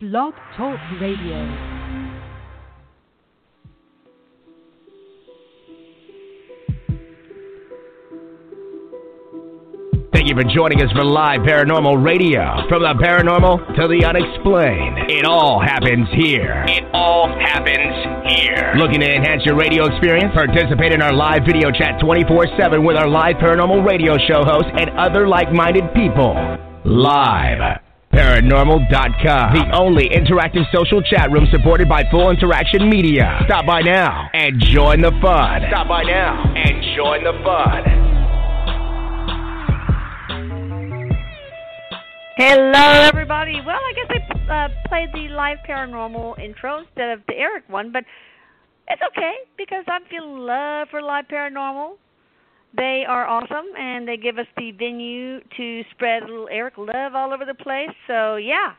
Blog Talk Radio. Thank you for joining us for Live Paranormal Radio. From the paranormal to the unexplained, it all happens here. It all happens here. Looking to enhance your radio experience? Participate in our live video chat 24/7 with our Live Paranormal Radio show hosts and other like-minded people. Live Paranormal.com, the only interactive social chat room supported by Full Interaction Media. Stop by now and join the fun. Stop by now and join the fun. Hello, everybody. Well, I guess I played the Live Paranormal intro instead of the Erik one, but it's okay because I'm feeling love for Live Paranormal. They are awesome, and they give us the venue to spread a little Erik love all over the place. So, yeah,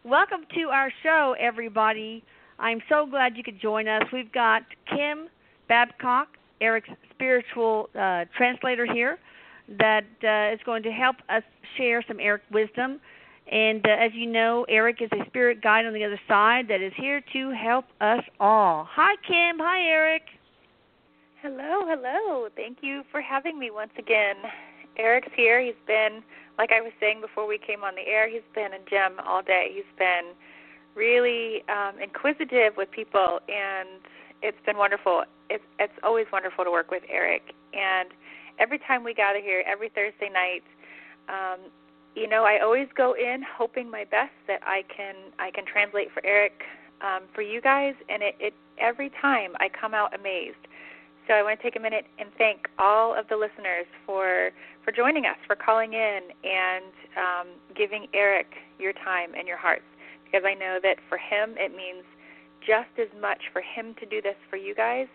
welcome to our show, everybody. I'm so glad you could join us. We've got Kim Babcock, Erik's spiritual translator here, that is going to help us share some Erik wisdom. And as you know, Erik is a spirit guide on the other side that is here to help us all. Hi, Kim. Hi, Erik. Hello, hello. Thank you for having me once again. Erik's here. He's been, like I was saying before we came on the air, he's been a gem all day. He's been really inquisitive with people, and it's been wonderful. It's always wonderful to work with Erik. And every time we gather here, every Thursday night, I always go in hoping my best that I can translate for Erik for you guys, and it every time I come out amazed. So I want to take a minute and thank all of the listeners for joining us, for calling in and giving Erik your time and your hearts, because I know that for him it means just as much for him to do this for you guys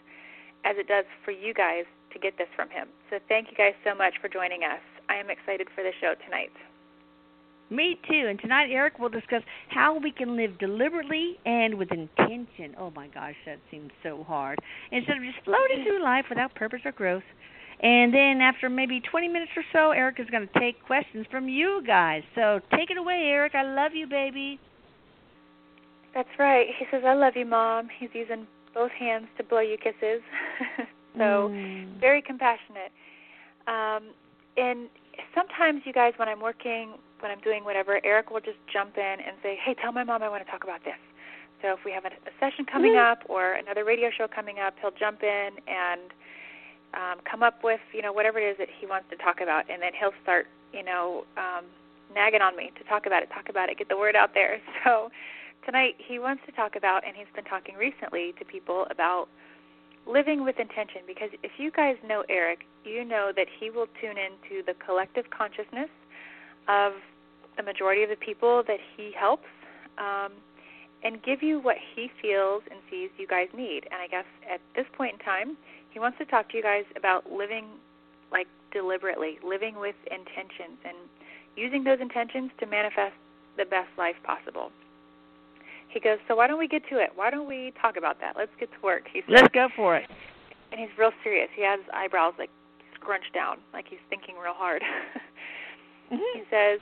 as it does for you guys to get this from him. So thank you guys so much for joining us. I am excited for the show tonight. Me too. And tonight, Erik will discuss how we can live deliberately and with intention. Oh, my gosh, that seems so hard. Instead of just floating through life without purpose or growth. And then after maybe 20 minutes or so, Erik is going to take questions from you guys. So take it away, Erik. I love you, baby. That's right. He says, I love you, Mom. He's using both hands to blow you kisses. So very compassionate. And sometimes, you guys, when I'm working, when I'm doing whatever, Erik will just jump in and say, hey, tell my mom I want to talk about this. So if we have a session coming up or another radio show coming up, he'll jump in and come up with, whatever it is that he wants to talk about. And then he'll start, nagging on me to talk about it, get the word out there. So tonight he wants to talk about, and he's been talking recently to people about living with intention, because if you guys know Erik, you know that he will tune into the collective consciousness of the majority of the people that he helps and give you what he feels and sees you guys need. And I guess at this point in time, he wants to talk to you guys about living like deliberately, living with intentions and using those intentions to manifest the best life possible. He goes, so why don't we get to it? Why don't we talk about that? Let's get to work. He says, let's go for it. And he's real serious. He has his eyebrows like scrunched down, like he's thinking real hard. He says,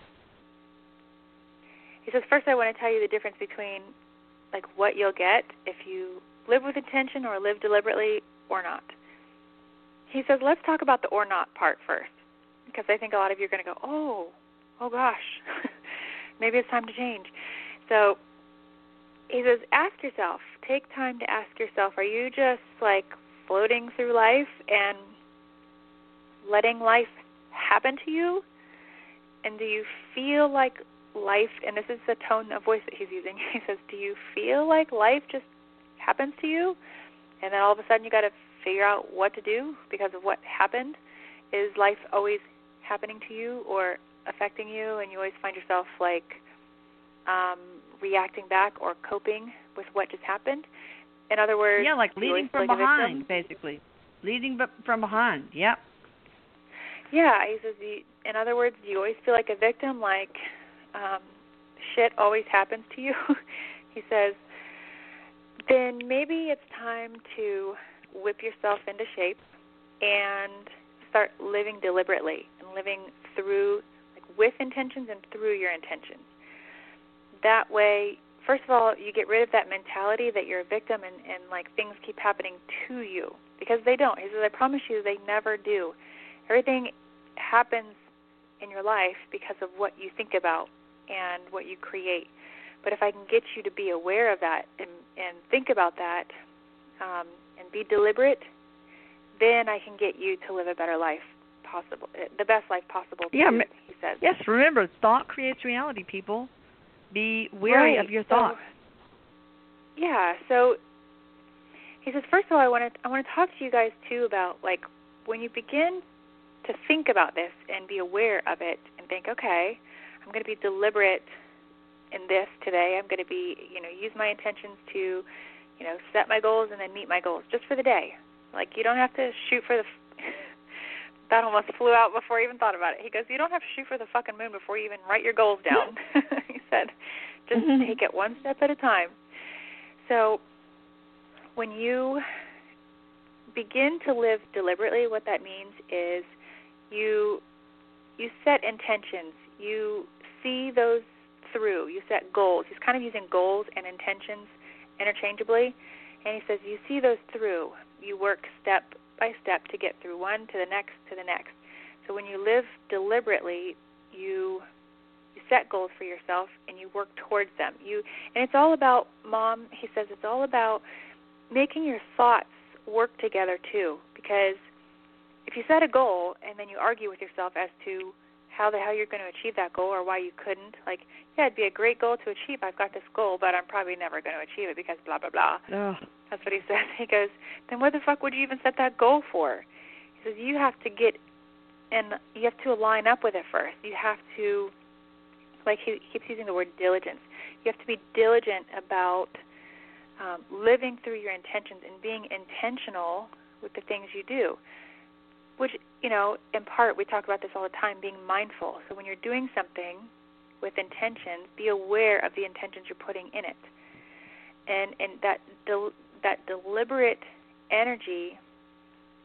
first I want to tell you the difference between like what you'll get if you live with intention or live deliberately or not. He says, let's talk about the or not part first, because I think a lot of you are going to go, oh gosh, maybe it's time to change. So he says, ask yourself, take time to ask yourself, are you just like floating through life and letting life happen to you? And do you feel like life, and this is the tone of voice that he's using, he says, do you feel like life just happens to you? And then all of a sudden you got to figure out what to do because of what happened? Is life always happening to you or affecting you, and you always find yourself like reacting back or coping with what just happened? In other words, yeah, like leading from behind, basically. Leading from behind, yep. Yeah, he says, in other words, do you always feel like a victim, like shit always happens to you? He says, then maybe it's time to whip yourself into shape and start living deliberately and living through, like with intentions and through your intentions. That way first of all, you get rid of that mentality that you're a victim and like things keep happening to you, because they don't. He says, I promise you they never do. Everything happens in your life because of what you think about and what you create. But if I can get you to be aware of that and think about that and be deliberate, then I can get you to live a better life possible, the best life possible. Yeah, he says. Yes, remember, thought creates reality, people. Be wary of your thoughts. So he says, first of all, I want to talk to you guys too about, like, when you begin to think about this and be aware of it and think, okay, I'm going to be deliberate in this today. I'm going to be, use my intentions to, set my goals and then meet my goals just for the day. Like, you don't have to shoot for the that almost flew out before I even thought about it. He goes, you don't have to shoot for the fucking moon before you even write your goals down. He said, just take it one step at a time. So when you begin to live deliberately, what that means is you set intentions. You see those through. You set goals. He's kind of using goals and intentions interchangeably. And he says you see those through. You work step by step to get through one to the next to the next. So when you live deliberately, you set goals for yourself and you work towards them. And it's all about, Mom, he says, it's all about making your thoughts work together too. Because if you set a goal and then you argue with yourself as to how the hell you're going to achieve that goal or why you couldn't, like, yeah, it'd be a great goal to achieve. I've got this goal, but I'm probably never going to achieve it because blah, blah, blah. Ugh. That's what he says. He goes, then what the fuck would you even set that goal for? He says, you have to line up with it first. You have to, like he keeps using the word diligence. You have to be diligent about living through your intentions and being intentional with the things you do, which, in part, we talk about this all the time, being mindful. So when you're doing something with intentions, be aware of the intentions you're putting in it. And that deliberate energy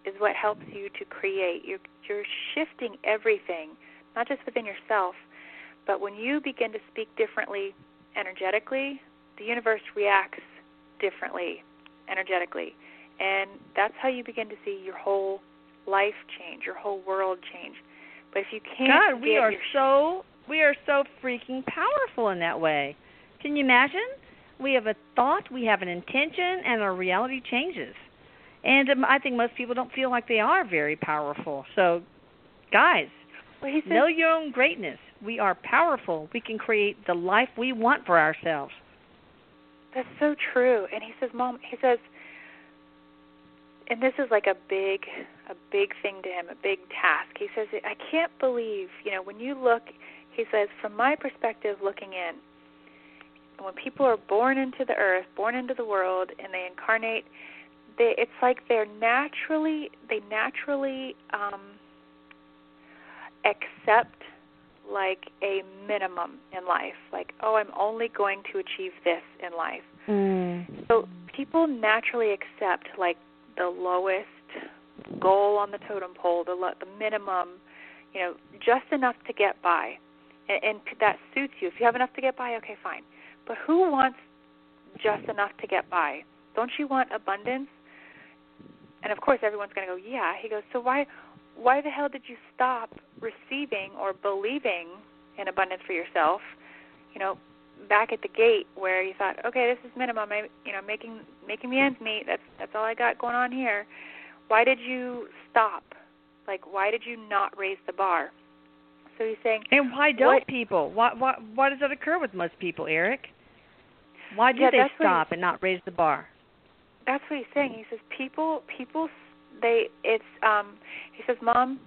is what helps you to create. You're shifting everything, not just within yourself, but when you begin to speak differently energetically, the universe reacts differently energetically. And that's how you begin to see your whole life change, your whole world change. But if you can't, God, we are so freaking powerful in that way. Can you imagine? We have a thought, we have an intention, and our reality changes. And I think most people don't feel like they are very powerful. So, guys, know your own greatness. We are powerful. We can create the life we want for ourselves. That's so true. And he says, Mom, and this is like a big thing to him, a big task. He says, I can't believe, when you look, he says, from my perspective looking in, when people are born into the earth, born into the world, and they incarnate, it's like they naturally accept like a minimum in life. Like, oh, I'm only going to achieve this in life. Mm. So people naturally accept like the lowest goal on the totem pole, the minimum, just enough to get by. And that suits you. If you have enough to get by, okay, fine. But who wants just enough to get by? Don't you want abundance? And, of course, everyone's going to go, yeah. He goes, so why the hell did you stop receiving or believing in abundance for yourself, back at the gate where you thought, okay, this is minimum, making the ends meet, that's all I got going on here. Why did you stop? Like, why did you not raise the bar? So he's saying... And why don't people? Why does that occur with most people, Erik? Why do they stop and not raise the bar? That's what he's saying. He says he says, Mom,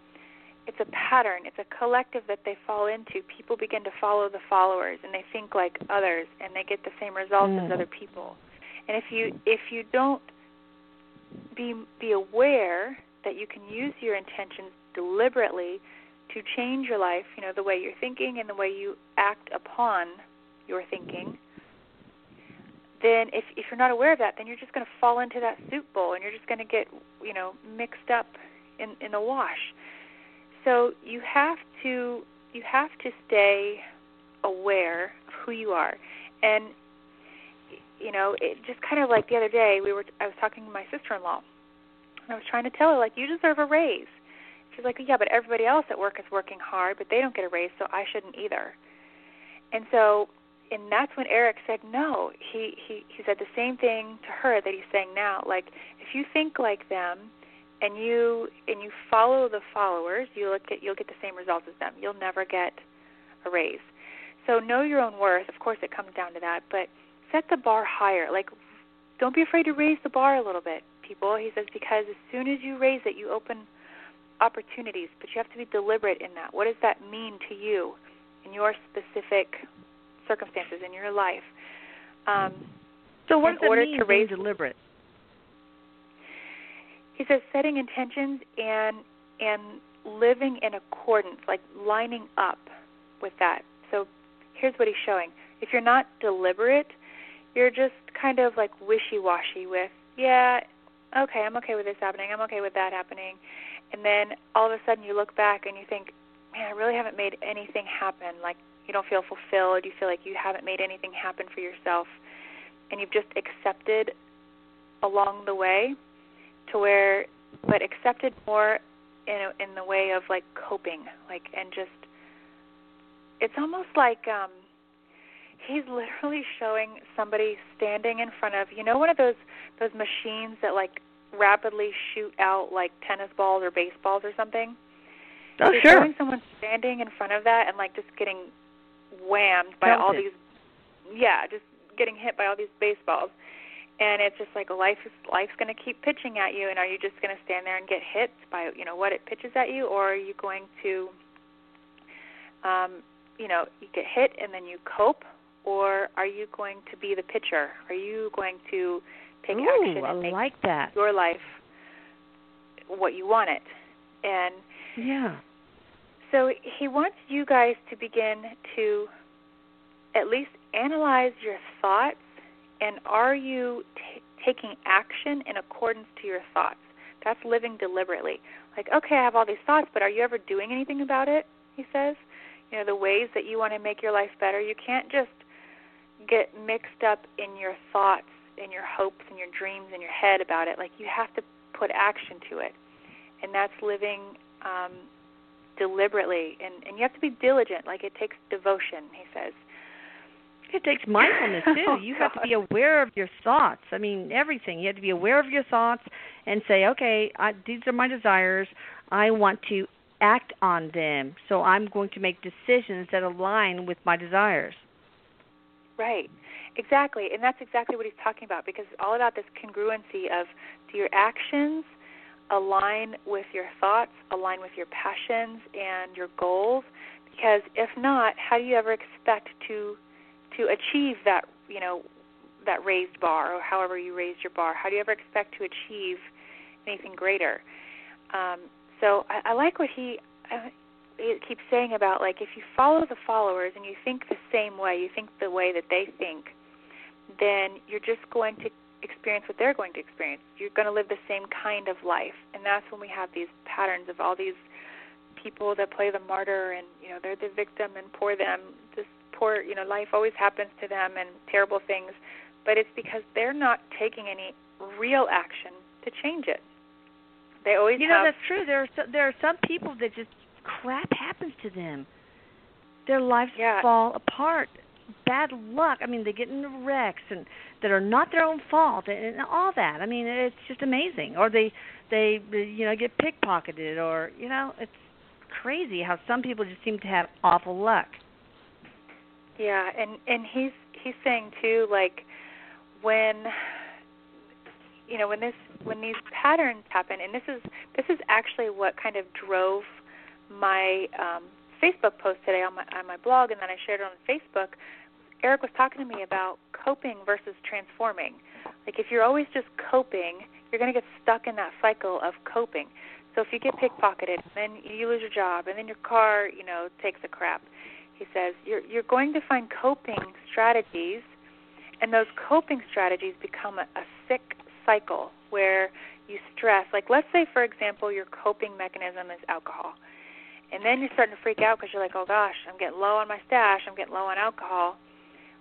it's a pattern. It's a collective that they fall into. People begin to follow the followers, and they think like others, and they get the same results as other people. And if you don't be aware that you can use your intentions deliberately to change your life, the way you're thinking and the way you act upon your thinking, then if you're not aware of that, then you're just going to fall into that soup bowl, and you're just going to get, mixed up in the wash. So you have to stay aware of who you are. And it just kind of like the other day I was talking to my sister-in-law, and I was trying to tell her, like, you deserve a raise. She's like, yeah, but everybody else at work is working hard, but they don't get a raise, so I shouldn't either. And that's when Erik said no. He said the same thing to her that he's saying now. Like, if you think like them and you follow the followers, you'll get the same results as them. You'll never get a raise. So know your own worth. Of course, it comes down to that, but set the bar higher. Like, don't be afraid to raise the bar a little bit, people. He says, because as soon as you raise it, you open opportunities, but you have to be deliberate in that. What does that mean to you in your specific circumstances in your life? So what does it mean to raise deliberate? He says setting intentions and living in accordance, like lining up with that. So here's what he's showing. If you're not deliberate, you're just kind of like wishy-washy with, yeah, okay, I'm okay with this happening, I'm okay with that happening. And then all of a sudden you look back and you think, man, I really haven't made anything happen. Like, you don't feel fulfilled. You feel like you haven't made anything happen for yourself. And you've just accepted along the way but accepted more in the way of, like, coping. Like, and just, it's almost like he's literally showing somebody standing in front of, one of those machines that, like, rapidly shoot out, like, tennis balls or baseballs or something. Oh, He's sure. showing someone standing in front of that and, like, just getting whammed by all these, just getting hit by all these baseballs. And it's just like life's going to keep pitching at you, and are you just going to stand there and get hit by, what it pitches at you, or are you going to, you get hit and then you cope, or are you going to be the pitcher? Are you going to take action and make your life what you want it? And so he wants you guys to begin to at least analyze your thoughts, and are you taking action in accordance to your thoughts? That's living deliberately. Like, okay, I have all these thoughts, but are you ever doing anything about it, he says? The ways that you want to make your life better. You can't just get mixed up in your thoughts, in your hopes, and your dreams, in your head about it. Like, you have to put action to it. And that's living deliberately. And you have to be diligent. Like, it takes devotion, he says. It takes mindfulness, too. You have to be aware of your thoughts. I mean, everything. You have to be aware of your thoughts and say, okay, these are my desires. I want to act on them. So I'm going to make decisions that align with my desires. Right. Exactly. And that's exactly what he's talking about, because it's all about this congruency of, do your actions align with your thoughts, align with your passions and your goals? Because if not, how do you ever expect to achieve that, that raised bar, or however you raised your bar? How do you ever expect to achieve anything greater? So I like what he keeps saying about, like, if you follow the followers and you think the same way, you think the way that they think, then you're just going to experience what they're going to experience. You're going to live the same kind of life. And that's when we have these patterns of all these people that play the martyr, and, they're the victim, and poor them, this poor, life always happens to them and terrible things. But it's because they're not taking any real action to change it. They always have... that's true. There are some people that just crap happens to them. Their lives fall apart. Bad luck. I mean, they get into wrecks and that are not their own fault, and all that. I mean, it's just amazing. Or they get pickpocketed, or it's crazy how some people just seem to have awful luck. Yeah, and he's saying too, like, when these patterns happen, and this is actually what kind of drove my Facebook post today on my blog, and then I shared it on Facebook. Erik was talking to me about coping versus transforming. Like, if you're always just coping, you're going to get stuck in that cycle of coping. So if you get pickpocketed, then you lose your job, and then your car, takes a crap. He says you're going to find coping strategies, and those coping strategies become a sick cycle where you stress. Like, let's say, for example, your coping mechanism is alcohol. And then you're starting to freak out because you're like, oh, gosh, I'm getting low on my stash, I'm getting low on alcohol.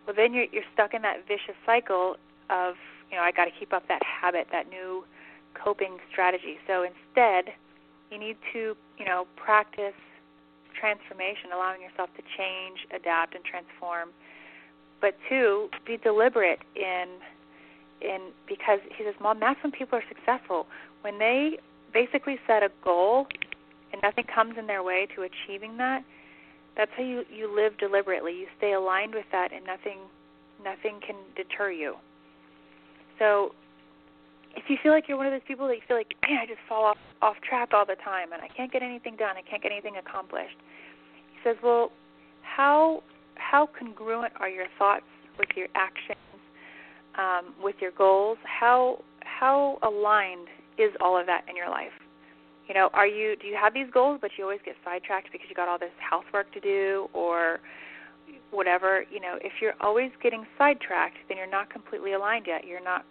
Well, then you're stuck in that vicious cycle, of, I got to keep up that habit, that new coping strategy. So instead, you need to, practice transformation, allowing yourself to change, adapt, and transform. But 2, be deliberate in because he says, Mom, that's when people are successful. When they basically set a goal and nothing comes in their way to achieving that, that's how you live deliberately. You stay aligned with that, and nothing can deter you. So if you feel like you're one of those people that you feel like, man, I just fall off track all the time and I can't get anything done, I can't get anything accomplished, he says, well, how congruent are your thoughts with your actions, with your goals? How aligned is all of that in your life? Do you have these goals, but you always get sidetracked because you got all this housework to do or whatever? If you're always getting sidetracked, then you're not completely aligned yet. You're not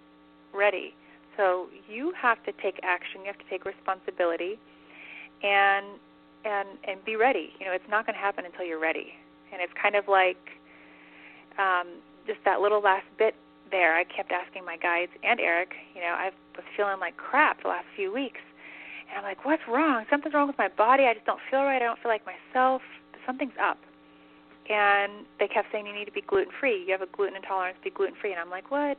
ready. So you have to take action. You have to take responsibility and be ready. It's not going to happen until you're ready. And it's kind of like just that little last bit there. I kept asking my guides and Erik, I was feeling like crap the last few weeks. And I'm like, what's wrong? Something's wrong with my body. I just don't feel right. I don't feel like myself. Something's up. And they kept saying you need to be gluten-free. You have a gluten intolerance, be gluten-free. And I'm like, what?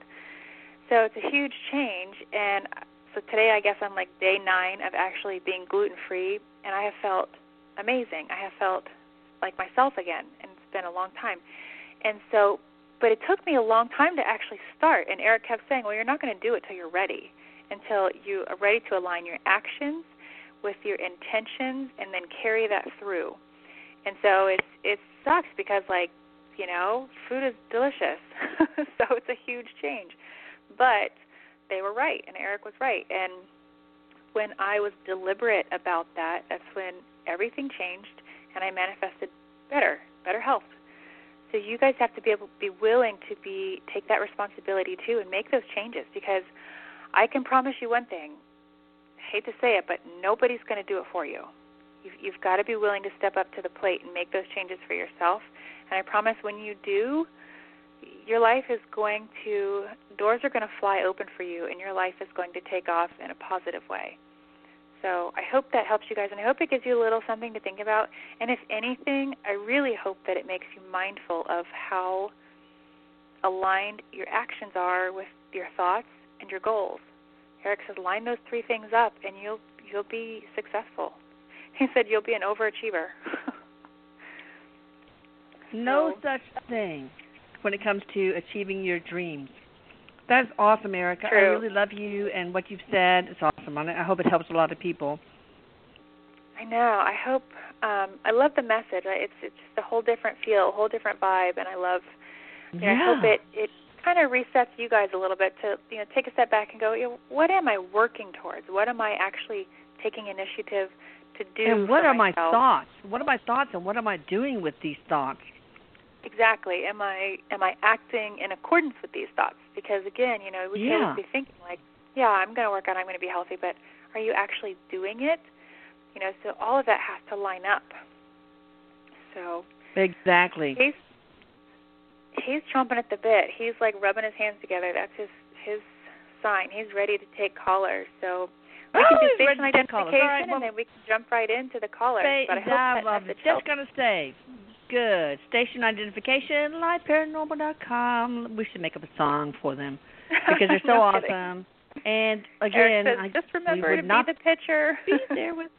So it's a huge change. And so today I guess I'm like day 9 of actually being gluten-free. And I have felt amazing. I have felt like myself again. And it's been a long time. And so, but it took me a long time to actually start. And Erik kept saying, well, you're not going to do it till you're ready. Until you are ready to align your actions with your intentions and then carry that through. And so it sucks because, food is delicious. So it's a huge change. But they were right, and Erik was right. And when I was deliberate about that, that's when everything changed, and I manifested better health. So you guys have to be willing to take that responsibility, too, and make those changes because I can promise you one thing. I hate to say it, but nobody's going to do it for you. You've got to be willing to step up to the plate and make those changes for yourself. And I promise when you do, your life is doors are going to fly open for you, and your life is going to take off in a positive way. So I hope that helps you guys, and I hope it gives you a little something to think about. And if anything, I really hope that it makes you mindful of how aligned your actions are with your thoughts and your goals. Erik says, line those 3 things up, and you'll be successful. He said you'll be an overachiever. No such thing when it comes to achieving your dreams. That's awesome, Erik. I really love you and what you've said. It's awesome. I hope it helps a lot of people. I know. I hope. I love the message. It's just a whole different feel, a whole different vibe, and I love. I hope it kind of resets you guys a little bit to take a step back and go, what am I working towards? What am I actually taking initiative to do? And what are my thoughts? What are my thoughts, and what am I doing with these thoughts? Exactly. Am I acting in accordance with these thoughts? Because again, we can always be thinking like, I'm going to work out, I'm going to be healthy, but are you actually doing it? So all of that has to line up. So exactly. He's chomping at the bit. He's like rubbing his hands together. That's his sign. He's ready to take callers. So we can do station identification, and then we can jump right into the callers. But I hope that message helps. Just going to say, good. Station identification, liveparanormal.com. We should make up a song for them because they're so awesome. And again, just remember to be the pitcher. Be there with,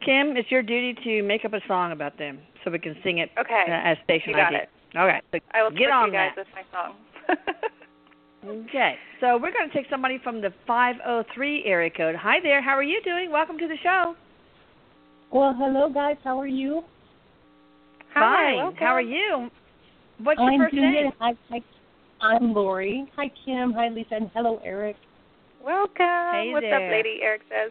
Kim, it's your duty to make up a song about them so we can sing it as station ID. It. Okay, so I will get on you guys that. with my song. Okay, so we're going to take somebody from the 503 area code. Hi there, how are you doing? Welcome to the show. Well, hello guys, how are you? Fine. Welcome. How are you? What's your first name? Hi, I'm Lori. Hi, Kim. Hi, Lisa. And hello, Erik. Welcome. Hey What's there. up, lady? Erik says.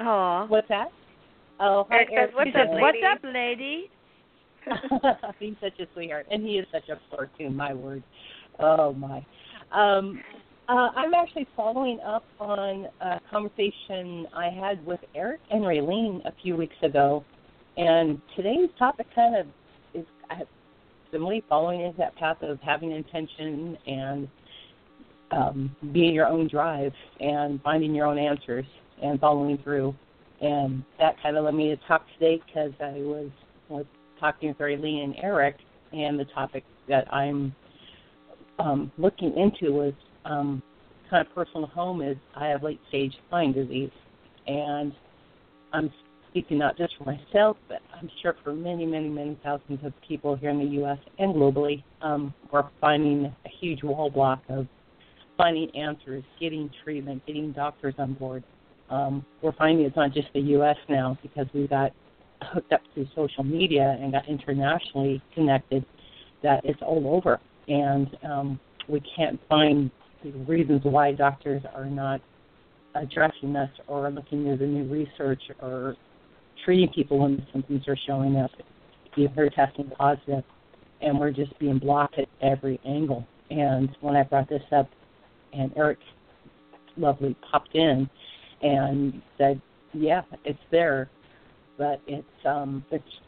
Aw. What's that? Oh, hi, Erik says, what's up, lady? What's up, lady? He's such a sweetheart, and he is such a flirt too. My word. Oh my. I'm actually following up on a conversation I had with Erik and Raylene a few weeks ago, and today's topic kind of is simply following into that path of having intention and being your own drive and finding your own answers and following through. And that kind of led me to talk today because I was talking with Lee and Erik, and the topic that I'm looking into was kind of personal to home is I have late-stage Lyme disease. And I'm speaking not just for myself, but I'm sure for many, many, many thousands of people here in the U.S. and globally, we're finding a huge wall block of finding answers, getting treatment, getting doctors on board. We're finding it's not just the U.S. now because we got hooked up through social media and got internationally connected, that it's all over. And we can't find the reasons why doctors are not addressing this or looking into new research or treating people when the symptoms are showing up, if they're testing positive, and we're just being blocked at every angle. And when I brought this up, and Erik lovely popped in and said, yeah, it's there, but it's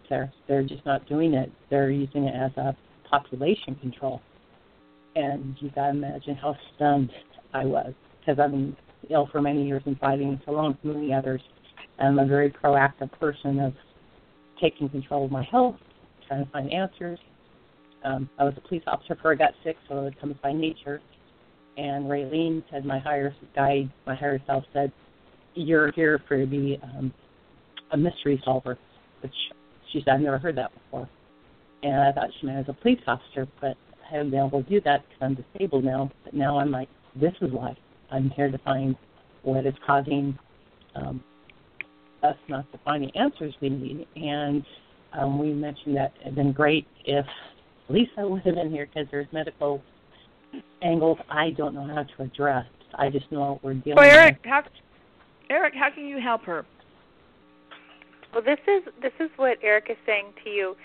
there. They're just not doing it. They're using it as a population control. And you got to imagine how stunned I was, because I've been ill for many years and fighting so long with many others. I'm a very proactive person of taking control of my health, trying to find answers. I was a police officer before I got sick, so it comes by nature. And Raylene said, my higher guide, my higher self said, you're here for to be a mystery solver, which she said, I've never heard that before. And I thought she meant as a police officer, but I haven't been able to do that because I'm disabled now. But now I'm like, this is why I'm here to find what is causing us not to find the answers we need. And we mentioned that it would have been great if Lisa would have been here because there's medical angles I don't know how to address. I just know what we're dealing with. Erik, how can you help her? Well, this is what Erik is saying to you.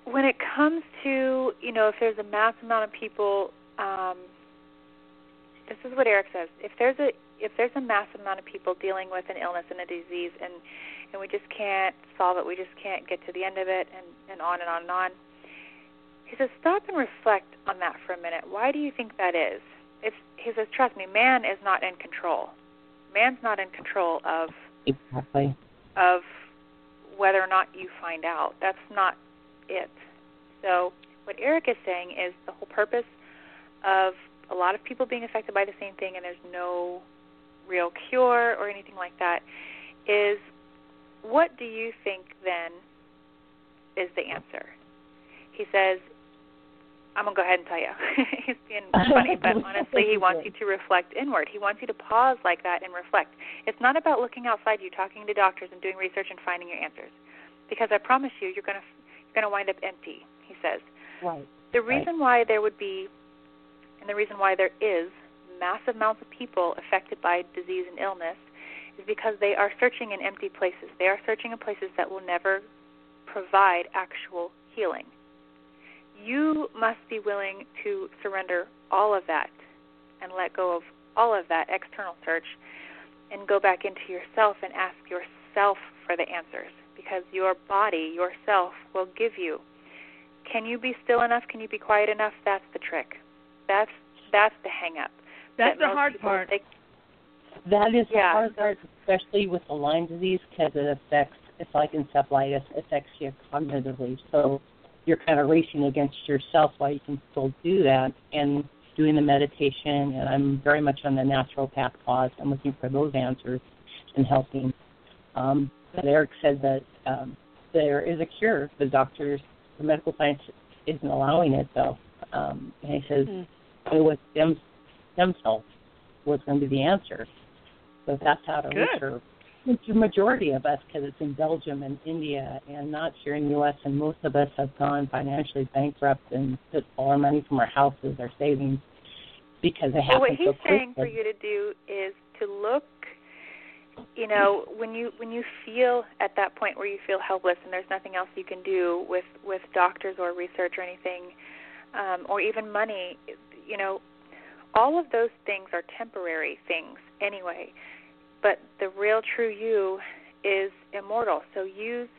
When it comes to, if there's a mass amount of people, this is what Erik says. If there's a mass amount of people dealing with an illness and a disease, and we just can't solve it, we just can't get to the end of it, and on and on and on. He says, stop and reflect on that for a minute. Why do you think that is? He says, trust me, man is not in control. Man's not in control of whether or not you find out. That's not it. So what Erik is saying is the whole purpose of a lot of people being affected by the same thing, and there's no real cure or anything like that, is what do you think then is the answer? He says, I'm going to go ahead and tell you. He's being funny, but honestly, he wants you to reflect inward. He wants you to pause like that and reflect. It's not about looking outside you, talking to doctors and doing research and finding your answers, because I promise you, you're going to wind up empty, he says. Right. The reason why there would be, and the reason why there is massive amounts of people affected by disease and illness is because they are searching in empty places. They are searching in places that will never provide actual healing. You must be willing to surrender all of that and let go of all of that external search and go back into yourself and ask yourself for the answers, because your body, yourself, will give you. Can you be still enough? Can you be quiet enough? That's the trick. That's the hang-up. That's the hard part. That is the hard part, especially with the Lyme disease, because it affects, it's like encephalitis, it affects you cognitively. So you're kind of racing against yourself while you can still do that and doing the meditation. And I'm very much on the natural path pause. I'm looking for those answers and helping. But Erik said that there is a cure. The doctors, the medical science isn't allowing it, though. And he says it was stem cells was going to be the answer. So that's how to reach the majority of us, because it's in Belgium and India and not here in the U.S., and most of us have gone financially bankrupt and put all our money from our houses, our savings, because it happens. Well, what he's saying for you to do is to look, when you feel at that point where you feel helpless and there's nothing else you can do with doctors or research or anything, or even money, all of those things are temporary things anyway. But the real true you is immortal. So use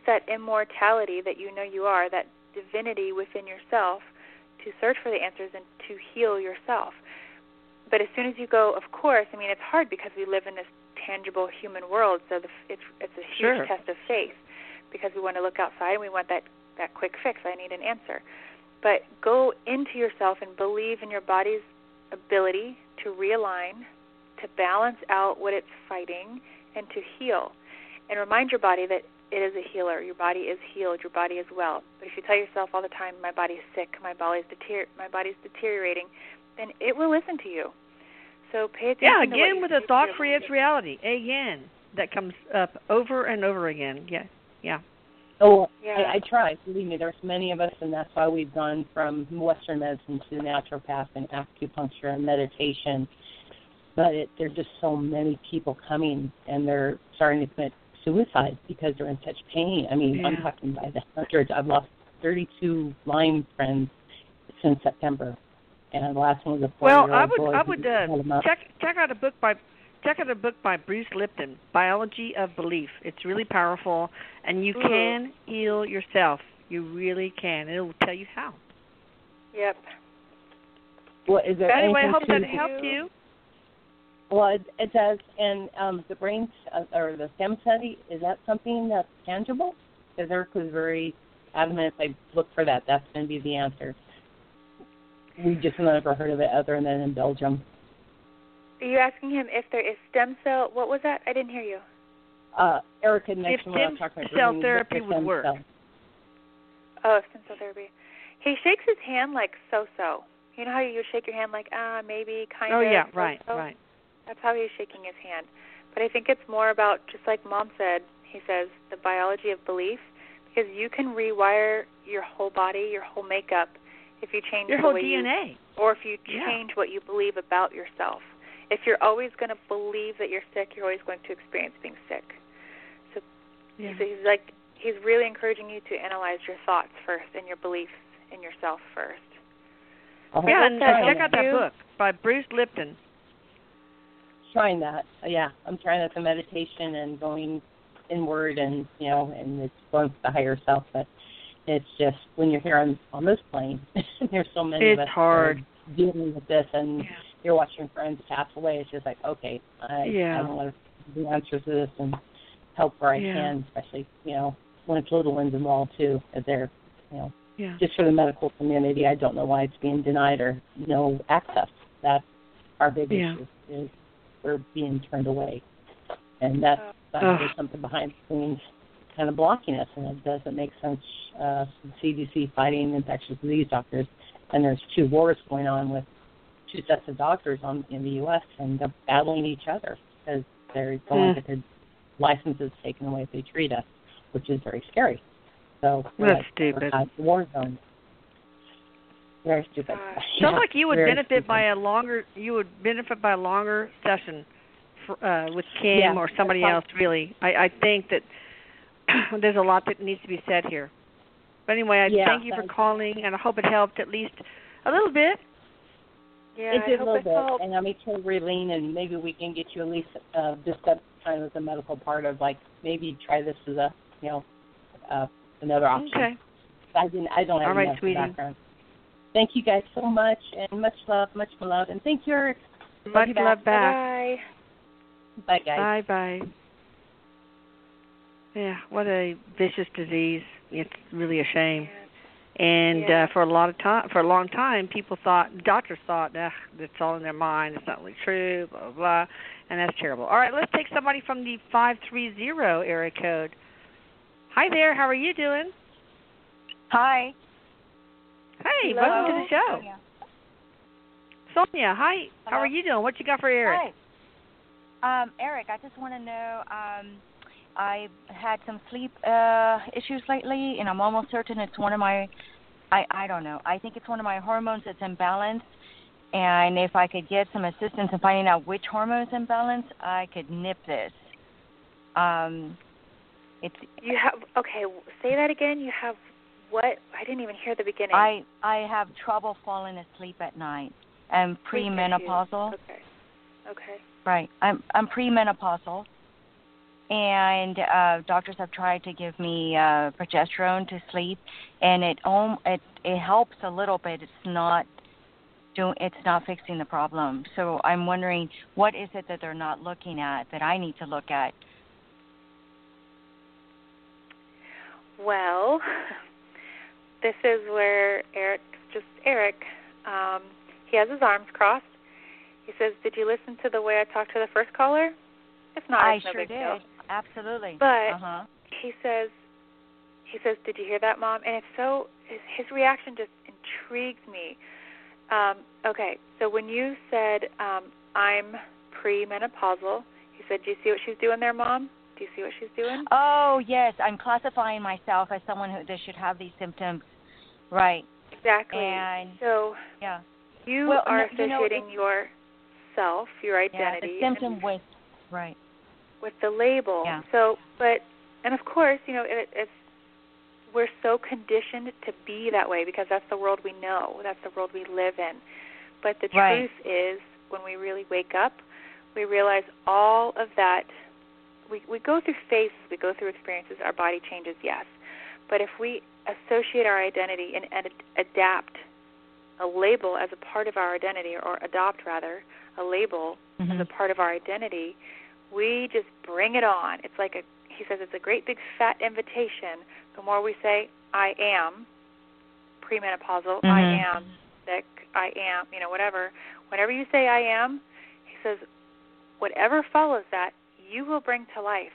that immortality that you know you are, that divinity within yourself to search for the answers and to heal yourself. But as soon as you go, of course, I mean, it's hard because we live in this tangible human world, so it's a huge test of faith because we want to look outside and we want that quick fix. I need an answer. But go into yourself and believe in your body's ability to realign, to balance out what it's fighting, and to heal. And remind your body that it is a healer. Your body is healed. Your body is well. But if you tell yourself all the time, my body's sick, my body's deteriorating, then it will listen to you. So pay attention. Yeah, again with a thought creates reality. Again, that comes up over and over again. Yeah. Oh, yeah. I try. Believe me, there's many of us, and that's why we've gone from Western medicine to naturopath and acupuncture and meditation. But there's just so many people coming, and they're starting to commit suicide because they're in such pain. I mean, I'm talking by the hundreds. I've lost 32 Lyme friends since September. And the last one was a 4-year-old boy. I would check out a book by Bruce Lipton, Biology of Belief. It's really powerful, and you can heal yourself. You really can. It'll tell you how. Yep. Well, is there anyway, I hope that helped you. Well, it does. And the brain or the STEM study, is that something that's tangible? Because Erik was very adamant if I look for that, that's going to be the answer. We just never heard of it other than in Belgium. Are you asking him if there is stem cell? What was that? I didn't hear you. Erik had mentioned when I was talking about stem cell therapy would work. Oh, stem cell therapy. He shakes his hand like so-so. You know how you shake your hand like, maybe, kind of? Oh, yeah, so-so? right. That's how he's shaking his hand. But I think it's more about, just like Mom said, he says, the biology of belief, because you can rewire your whole body, your whole makeup, if you change your whole DNA, or if you change what you believe about yourself. If you're always going to believe that you're sick, you're always going to experience being sick. So he's really encouraging you to analyze your thoughts first and your beliefs in yourself first. And check out that book by Bruce Lipton. Trying that, I'm trying that, the meditation and going inward, and and it's going to the higher self, but it's just when you're here on this plane, there's so many of us hard dealing with this, and you're watching friends pass away. It's just like, okay, I want to the answers to this and help where I can, especially when it's little ones involved too, as they're just for the medical community. I don't know why it's being denied or no access. That's our big issue, is we're being turned away, and that's there's something behind the scenes kind of blocking us, and it doesn't make sense. CDC fighting infectious disease doctors, and there's 2 wars going on with 2 sets of doctors in the U.S., and they're battling each other because they're going to get their licenses taken away if they treat us, which is very scary. So that's stupid. We're at the war zone. Very stupid. Sounds like you would benefit by a longer. You would benefit by a longer session with Kim or somebody else. Really, I think that there's a lot that needs to be said here. But anyway, I thank you for calling, and I hope it helped at least a little bit. Yeah, it did a little bit, and I'll make sure Raylene, and maybe we can get you at least just that kind of the medical part of maybe try this as a another option. Okay. I don't have enough background. Thank you guys so much, and much love, and thank you, Erik. Much love back. Bye. Bye, guys. Bye. Yeah, what a vicious disease. It's really a shame. And for a long time, doctors thought, it's all in their mind. It's not really true, blah, blah, blah. And that's terrible. All right, let's take somebody from the 530 area code. Hi there. How are you doing? Hi. Hey, hello. Welcome to the show. Sonia, hi. Hello. How are you doing? What you got for Erik? Hi. Erik, I just want to know, I had some sleep issues lately, and I'm almost certain it's one of my, I don't know, I think it's one of my hormones that's imbalanced, and if I could get some assistance in finding out which hormone is imbalanced, I could nip this. You have, say that again. You have what? I didn't even hear the beginning. I have trouble falling asleep at night. I'm premenopausal. Okay. Right. I'm premenopausal. and doctors have tried to give me progesterone to sleep, and it helps a little bit. It's not fixing the problem. So I'm wondering, what is it that they're not looking at that I need to look at? Well, this is where Erik, he has his arms crossed. He says, "Did you listen to the way I talked to the first caller?" If not, I it's no sure big did. deal. Absolutely. But he says, "Did you hear that, Mom?" And his reaction just intrigues me. Okay, so when you said, I'm premenopausal, he said, "Do you see what she's doing there, Mom? Do you see what she's doing?" Oh, yes. I'm classifying myself as someone that should have these symptoms. Right. Exactly. And so you are associating yourself, your identity, the symptom with the label. Yeah. So, and of course, it's we're so conditioned to be that way because that's the world we know, that's the world we live in. But the truth is, when we really wake up, we realize all of that. We go through phases, we go through experiences, our body changes, yes. But if we associate our identity and adapt a label as a part of our identity, or adopt, rather, a label as a part of our identity, we just bring it on. It's like he says, it's a great big fat invitation. The more we say, I am premenopausal, I am sick, I am, whatever. Whenever you say I am, he says, whatever follows that, you will bring to life.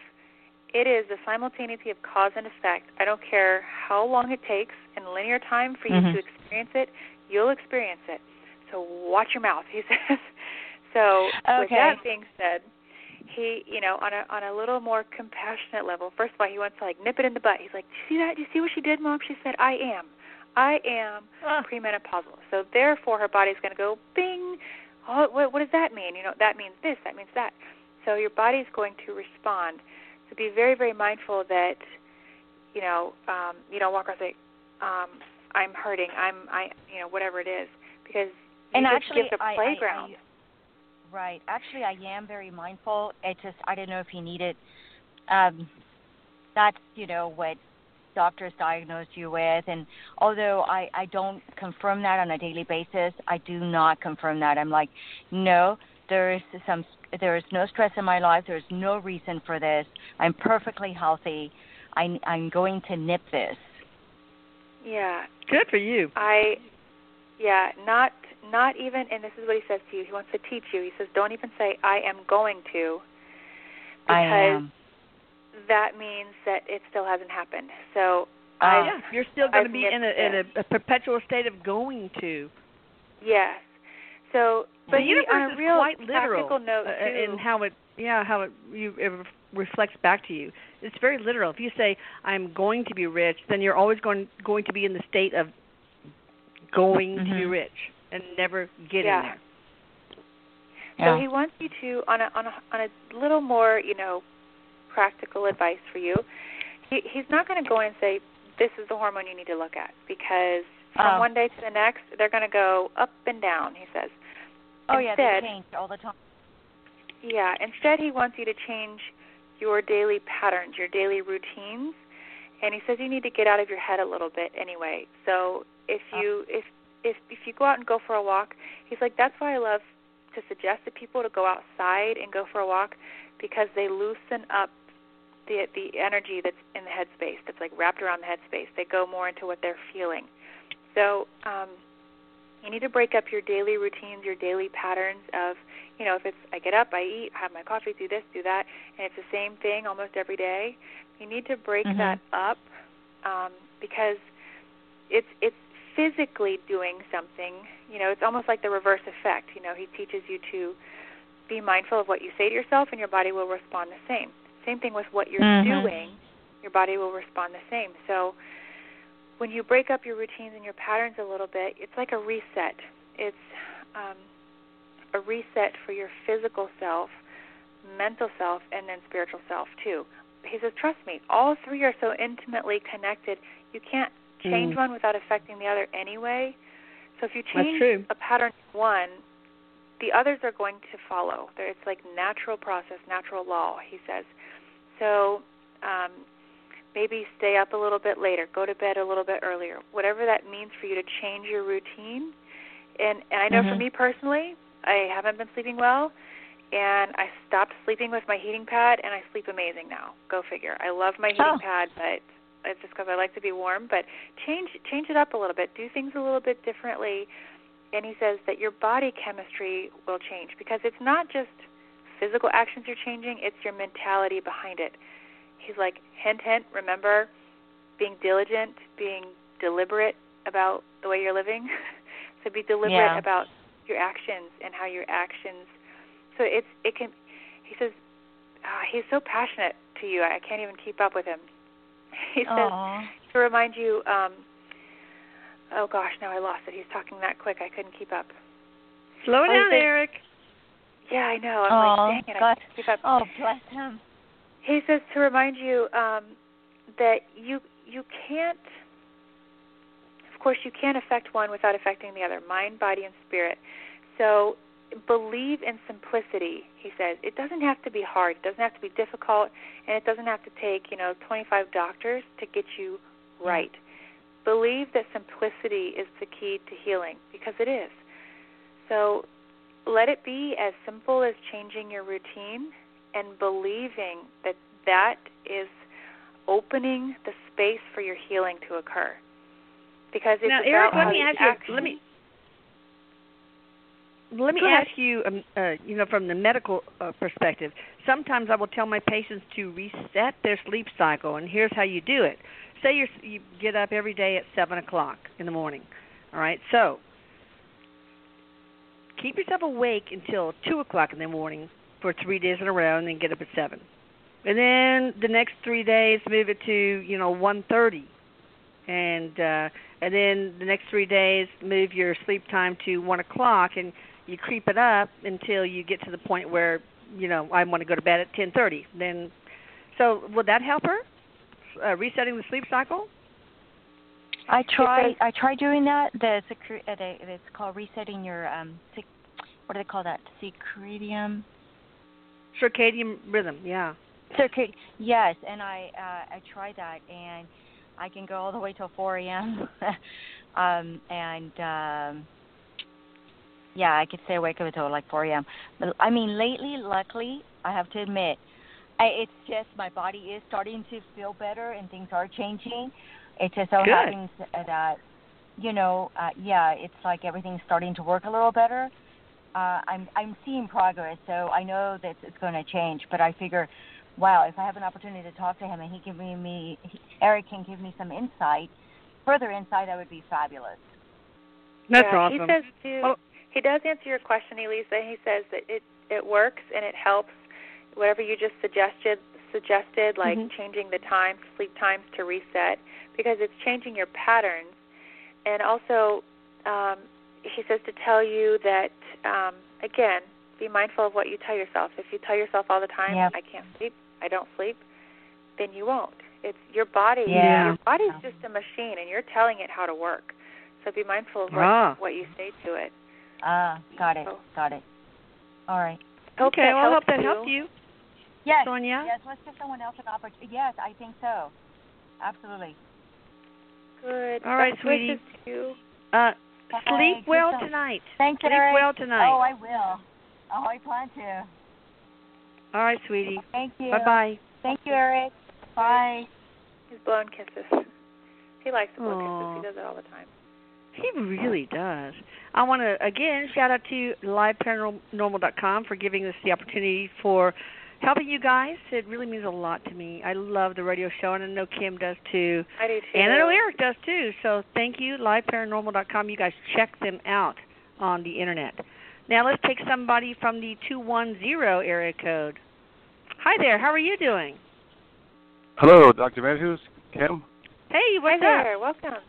It is the simultaneity of cause and effect. I don't care how long it takes in linear time for you to experience it, you'll experience it. So watch your mouth, he says. So with that being said, he, on a little more compassionate level, first of all, he wants to nip it in the butt. He's like, "Do you see that? Do you see what she did, Mom? She said, I am premenopausal. So therefore, her body's going to go, bing. Oh, what does that mean? That means this, that means that. So your body's going to respond. So be very, very mindful that, you don't walk around and say, I'm hurting, whatever it is, because you just give the playground. Right. Actually, I am very mindful. I don't know if you need it. That's, what doctors diagnose you with. And although I don't confirm that on a daily basis, I do not confirm that. I'm like, no, there is no stress in my life. There's no reason for this. I'm perfectly healthy. I'm going to nip this. Yeah. Good for you. Not even, and this is what he says to you. He wants to teach you. He says, don't even say, I am going to, because that means that it still hasn't happened. So, you're still going to be in a perpetual state of going to. Yes. So, but the universe on a real quite literal practical note too, in how it reflects back to you. It's very literal. If you say, I'm going to be rich, then you're always going to be in the state of going to be rich and never getting there. So he wants you to, on a little more, practical advice for you. He's not going to go in and say, this is the hormone you need to look at, because from one day to the next, they're going to go up and down, he says. They change all the time. Yeah, instead he wants you to change your daily patterns, your daily routines, and he says you need to get out of your head a little bit anyway. So if you go out and go for a walk, he's like, that's why I love to suggest to people to go outside and go for a walk, because they loosen up the energy that's in the headspace, that's wrapped around the headspace. They go more into what they're feeling. So you need to break up your daily routines, your daily patterns of, if it's I get up, I eat, have my coffee, do this, do that, and it's the same thing almost every day. You need to break that up because it's physically doing something. It's almost like the reverse effect. He teaches you to be mindful of what you say to yourself, and your body will respond the same. Same thing with what you're doing, your body will respond the same. So when you break up your routines and your patterns a little bit, it's like a reset. It's a reset for your physical self, mental self, and then spiritual self too. He says, trust me, all three are so intimately connected, you can't change one without affecting the other anyway. So if you change a pattern in one, the others are going to follow. It's like natural process, natural law, he says. So maybe stay up a little bit later, go to bed a little bit earlier, whatever that means for you to change your routine. And I know for me personally, I haven't been sleeping well, and I stopped sleeping with my heating pad, and I sleep amazing now. Go figure. I love my heating pad, but it's just because I like to be warm. But change it up a little bit. Do things a little bit differently. And he says that your body chemistry will change, because it's not just physical actions you're changing, it's your mentality behind it. He's like, hint, hint, remember being diligent, being deliberate about the way you're living. So be deliberate about your actions and how your actions. So it can. He says he's so passionate to you. I can't even keep up with him. He says to remind you. Oh gosh, now I lost it. He's talking that quick, I couldn't keep up. Slow down, Erik. Yeah, I know. I'm like, dang it, I can't keep up. Oh, bless him. He says to remind you that you can't. Of course, you can't affect one without affecting the other, mind, body, and spirit. So believe in simplicity, he says. It doesn't have to be hard. It doesn't have to be difficult, and it doesn't have to take, 25 doctors to get you right. Believe that simplicity is the key to healing, because it is. So let it be as simple as changing your routine and believing that that is opening the space for your healing to occur. Because it's now, about Erik, let me ask you. Let me ask you. From the medical perspective, sometimes I will tell my patients to reset their sleep cycle, and here's how you do it. Say you get up every day at 7 o'clock in the morning. All right, so keep yourself awake until 2 o'clock in the morning for 3 days in a row, and then get up at 7. And then the next 3 days, move it to 1:30. And then the next 3 days, move your sleep time to 1 o'clock, and you creep it up until you get to the point where, I want to go to bed at 10:30. Then, so would that help her, resetting the sleep cycle? I tried doing that. It's called resetting your, what do they call that? Circadian rhythm, yeah. Yes, and I tried that, and I can go all the way till 4 a.m. I could stay awake until like 4 a.m. But I mean, lately, luckily, I have to admit, it's just my body is starting to feel better and things are changing. It just so happens that, it's like everything's starting to work a little better. I'm seeing progress, so I know that it's going to change. But I figure, wow, if I have an opportunity to talk to him and Erik can give me some further insight, that would be fabulous. That's awesome. He says too. He does answer your question, Elisa. He says that it works and it helps. Whatever you just suggested, like changing the sleep times to reset, because it's changing your patterns. And also, he says to tell you that, again, be mindful of what you tell yourself. If you tell yourself all the time, I can't sleep, I don't sleep, then you won't. It's your body. Yeah. Your body's just a machine, and you're telling it how to work. So be mindful of what you say to it. Got it. All right. Okay, well, I hope that helped you. Yes. Sonia? Yes, let's give someone else an opportunity. Yes, I think so. Absolutely. Good. All right, sweetie. Sleep well tonight. Thanks, Sleep Erik. well tonight. Oh, I will. Oh, I plan to. All right, sweetie. Thank you. Bye-bye. Thank you, Erik. Bye. He's blowing kisses. He likes to blow kisses. He does it all the time. He really does. I want to, again, shout out to liveparanormal.com for giving us the opportunity for helping you guys. It really means a lot to me. I love the radio show, and I know Kim does too. I do too. And I know Erik does too. So thank you, liveparanormal.com. You guys check them out on the Internet. Now let's take somebody from the 210 area code. Hi there. How are you doing? Hello, Dr. Matthews, Kim. Hey, what's up? Hi there. Welcome.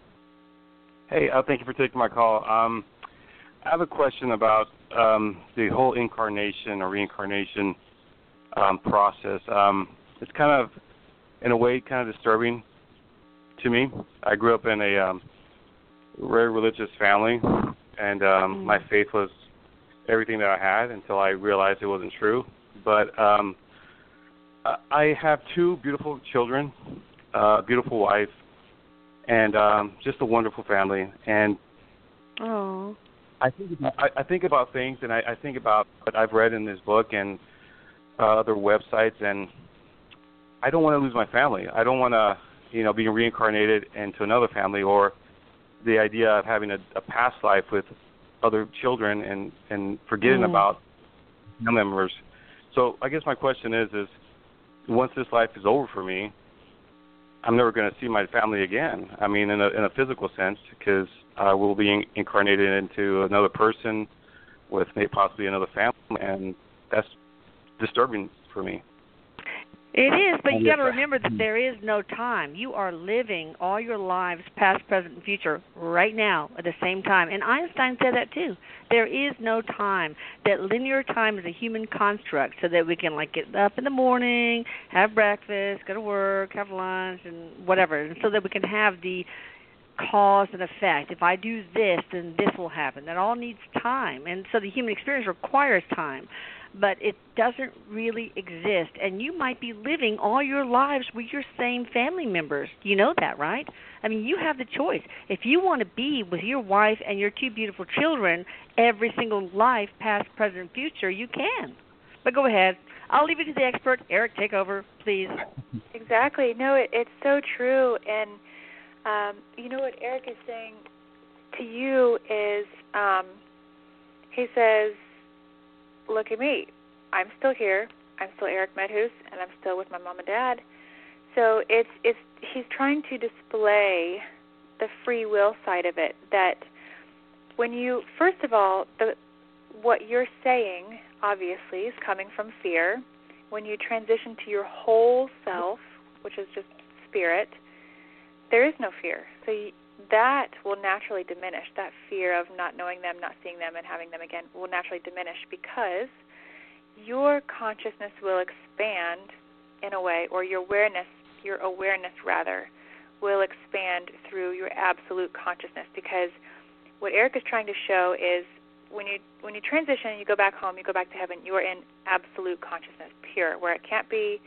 Hey, thank you for taking my call. I have a question about the whole incarnation or reincarnation process. It's kind of, in a way, kind of disturbing to me. I grew up in a very religious family, and my faith was everything that I had until I realized it wasn't true. But I have 2 beautiful children, a beautiful wife, and just a wonderful family. And I think about things, and I think about what I've read in this book and other websites, and I don't want to lose my family. I don't want to, be reincarnated into another family, or the idea of having a past life with other children and forgetting about family members. So I guess my question is once this life is over for me, I'm never going to see my family again. I mean, in a physical sense, because I will be incarnated into another person with possibly another family, and that's disturbing for me. It is, but you got to remember that there is no time. You are living all your lives, past, present, and future, right now at the same time. And Einstein said that too. There is no time. That linear time is a human construct, so that we can get up in the morning, have breakfast, go to work, have lunch, and whatever, and so that we can have the cause and effect. If I do this, then this will happen. That all needs time, and so the human experience requires time. But it doesn't really exist. And you might be living all your lives with your same family members. You know that, right? I mean, you have the choice. If you want to be with your wife and your 2 beautiful children every single life, past, present, future, you can. But go ahead. I'll leave it to the expert. Erik, take over, please. Exactly. No, it's so true. And you know what Erik is saying to you is he says, look at me. I'm still here. I'm still Erik Medhus, and I'm still with my mom and dad. So he's trying to display the free will side of it, that when you, first of all, what you're saying, obviously, is coming from fear. When you transition to your whole self, which is just spirit, there is no fear. So that will naturally diminish. That fear of not knowing them, not seeing them, and having them again will naturally diminish, because your consciousness will expand in a way, or your awareness rather, will expand through your absolute consciousness. Because what Erik is trying to show is when you transition, you go back home, you go back to heaven, you are in absolute consciousness, pure, where it can't be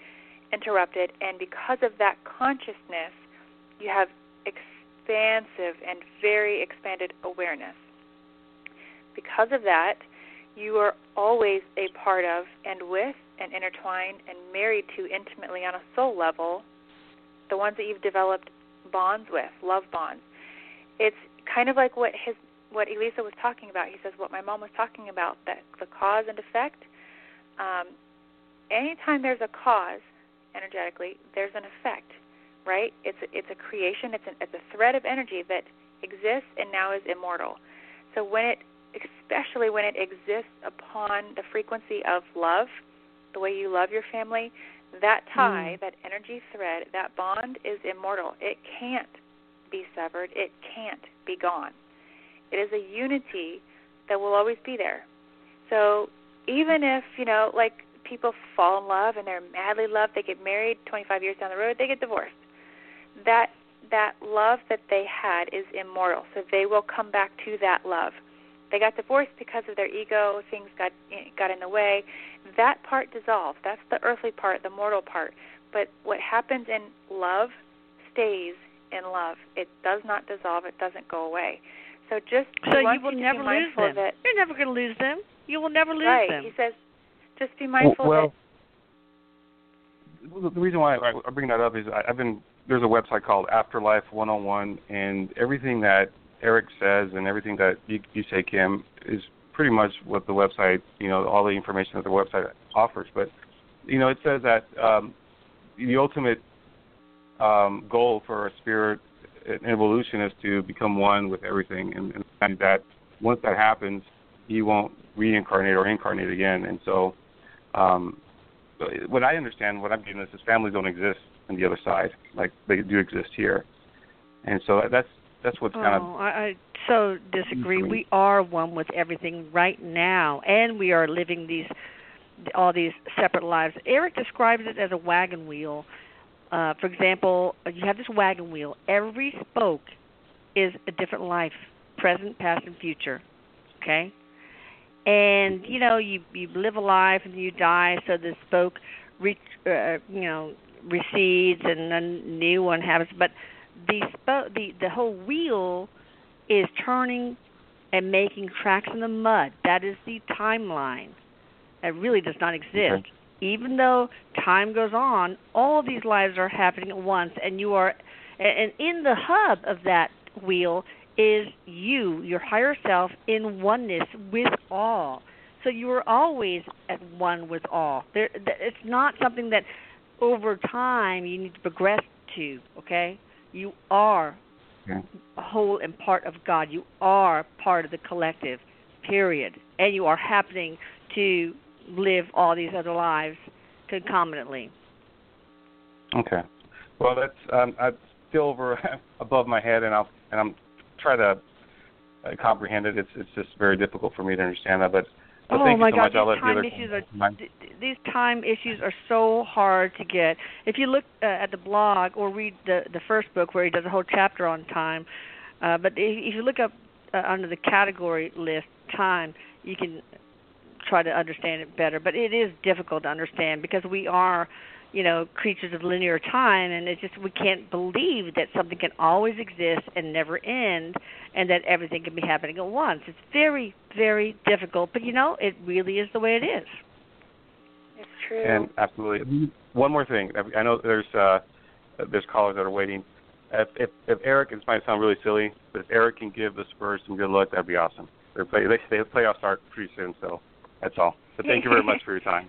interrupted. And because of that consciousness, you have expansive and very expanded awareness. Because of that, you are always a part of and with and intertwined and married to intimately on a soul level the ones that you've developed bonds with, love bonds. It's kind of like what Elisa was talking about. He says what my mom was talking about, that the cause and effect. Anytime there's a cause, energetically, there's an effect. Right? It's a creation. It's a thread of energy that exists and now is immortal. So especially when it exists upon the frequency of love, the way you love your family, that tie, that energy thread, that bond is immortal. It can't be severed. It can't be gone. It is a unity that will always be there. So even if, people fall in love and they're madly in love, they get married, 25 years down the road, they get divorced. That love that they had is immortal, so they will come back to that love. They got divorced because of their ego, things got in the way. That part dissolved. That's the earthly part, the mortal part. But what happens in love stays in love. It does not dissolve. It doesn't go away. So you will never lose them. You're never going to lose them. You will never lose them. Right. He says, just be mindful that. The reason why I bring that up is there's a website called Afterlife 101, and everything that Erik says and everything that you say, Kim, is pretty much what the website, all the information that the website offers. But, it says that the ultimate goal for a spirit in evolution is to become one with everything, and that once that happens, you won't reincarnate or incarnate again. And so what I understand, what I'm getting is families don't exist on the other side, like they do exist here. And so that's what's kind of... I so disagree. We are one with everything right now, and we are living all these separate lives. Erik describes it as a wagon wheel. For example, you have this wagon wheel. Every spoke is a different life, present, past, and future, okay? And, you live a life and you die, so the spoke recedes and a new one happens. But the whole wheel is turning and making tracks in the mud. That is the timeline. It really does not exist. Okay. Even though time goes on, all of these lives are happening at once, and you are, and in the hub of that wheel is you, your higher self, in oneness with all. So you are always at one with all. It's not something that over time you need to progress to, okay? You are a whole and part of God. You are part of the collective, period. And you are happening to live all these other lives concomitantly. Okay. Well, that's still above my head, and I'm trying to comprehend it. It's just very difficult for me to understand that. But thank you so much. I'll let the other. These time issues are so hard to get. If you look at the blog or read the first book where he does a whole chapter on time, but if you look up under the category list, time, you can try to understand it better. But it is difficult to understand because we are, creatures of linear time, and it's just we can't believe that something can always exist and never end, and that everything can be happening at once. It's very, very difficult, but it really is the way it is. It's true. And absolutely. One more thing. I know there's callers that are waiting. If Erik, this might sound really silly, but if Erik can give the Spurs some good luck, that'd be awesome. They playoffs start pretty soon, so that's all. But thank you very much for your time.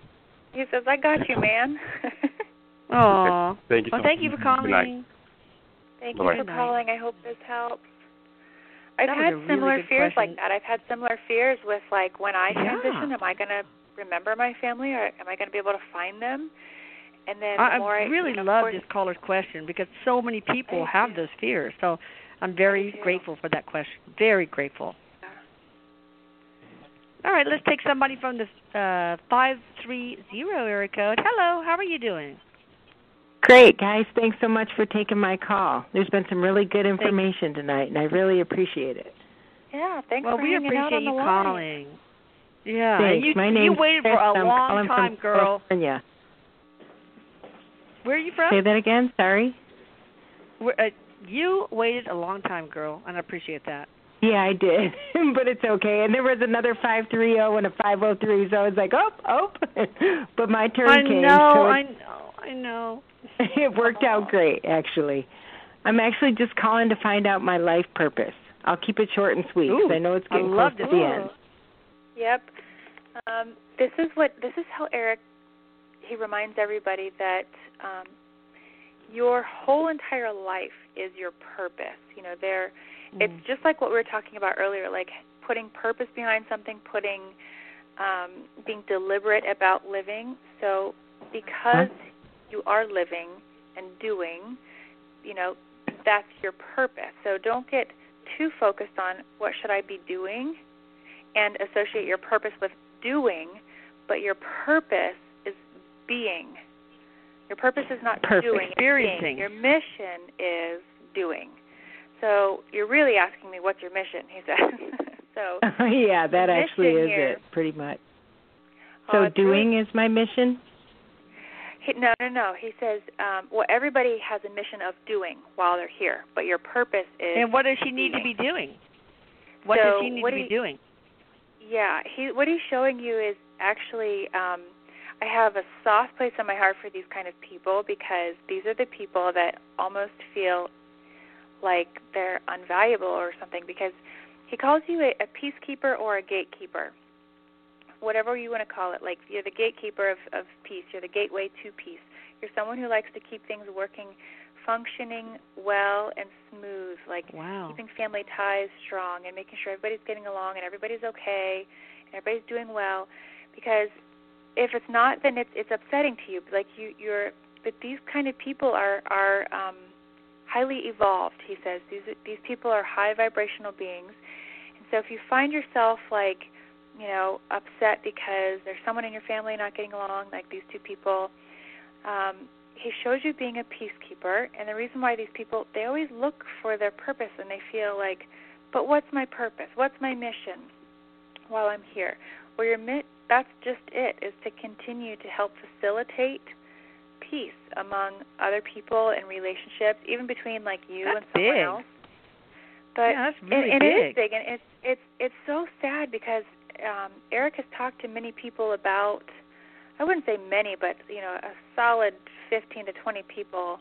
He says, I got you, man. Aw. Okay. Thank you so much. Thank you for calling. Good night. Thank you Bye-bye. for calling. I hope this helps. I've That had was a similar really good fears question. like that. I've had similar fears with, like, when I transition, Yeah. am I going to remember my family, or am I going to be able to find them? And then I more really love this caller's question because so many people have those fears. So I'm very grateful for that question. Very grateful. All right, let's take somebody from the 530 area code. Hello, how are you doing? Great, guys. Thanks so much for taking my call. There's been some really good information tonight, and I really appreciate it. Yeah, thanks well, for we hanging out appreciate on the you line. calling. Yeah, Thanks. and My name's you waited Chris. for a I'm long calling time, from girl. California. Where are you from? Say that again. Sorry. You waited a long time, girl, and I appreciate that. Yeah, I did, but it's okay. And there was another 530 and a 503, so I was like, oh. But my turn came. I know. It worked out great, actually. I'm actually just calling to find out my life purpose. I'll keep it short and sweet because I know it's getting close to the end. Yep. This is how Erik, he reminds everybody that your whole entire life is your purpose. It's just like what we were talking about earlier, like putting purpose behind something, being deliberate about living. So because you are living and doing, that's your purpose. So don't get too focused on what should I be doing and associate your purpose with doing, but your purpose is being. Your purpose is not doing, experiencing. Your mission is doing. So you're really asking me, what's your mission, he says. So yeah, that actually is here, it, pretty much. So doing is my mission? No. He says, everybody has a mission of doing while they're here, but your purpose is And what does she need to be doing? What does she need to be doing? Yeah, what he's showing you is actually, I have a soft place in my heart for these kind of people because these are the people that almost feel like they're unvaluable or something, because he calls you a peacekeeper or a gatekeeper, whatever you want to call it. Like, you're the gatekeeper of peace. You're the gateway to peace. You're someone who likes to keep things working, functioning well and smooth, like keeping family ties strong and making sure everybody's getting along and everybody's okay and everybody's doing well. Because if it's not, then it's upsetting to you. Like but these kind of people are highly evolved, he says. These people are high vibrational beings. And so if you find yourself upset because there's someone in your family not getting along, like these two people, he shows you being a peacekeeper. And the reason why these people, they always look for their purpose and they feel like, but what's my purpose? What's my mission while I'm here? Well, that's just it, is to continue to help facilitate peace among other people and relationships, even between like you that's and someone big. else. But that's really and big. it is big, and it's so sad because Erik has talked to many people about, I wouldn't say many, but a solid 15 to 20 people.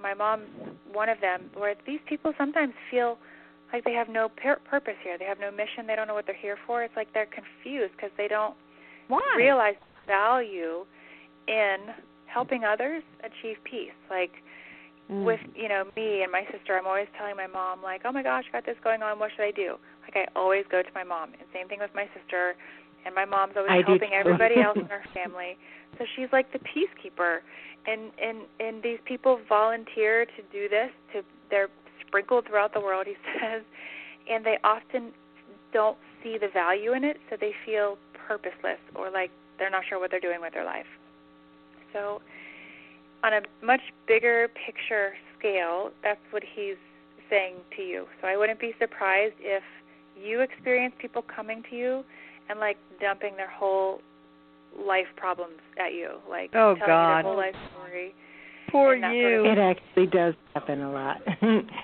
My mom, one of them, where these people sometimes feel like they have no purpose here. They have no mission. They don't know what they're here for. It's like they're confused because they don't realize value in helping others achieve peace. Like with me and my sister, I'm always telling my mom, like, oh my gosh, I got this going on. What should I do? Like I always go to my mom. And same thing with my sister. And my mom's always helping everybody else in our family. So she's like the peacekeeper. And these people volunteer to do this. They're sprinkled throughout the world, he says, and they often don't see the value in it, so they feel purposeless or like they're not sure what they're doing with their life. So on a much bigger picture scale, that's what he's saying to you. So I wouldn't be surprised if you experience people coming to you and like dumping their whole life problems at you, like telling you their whole life story. Poor you. It actually does happen a lot.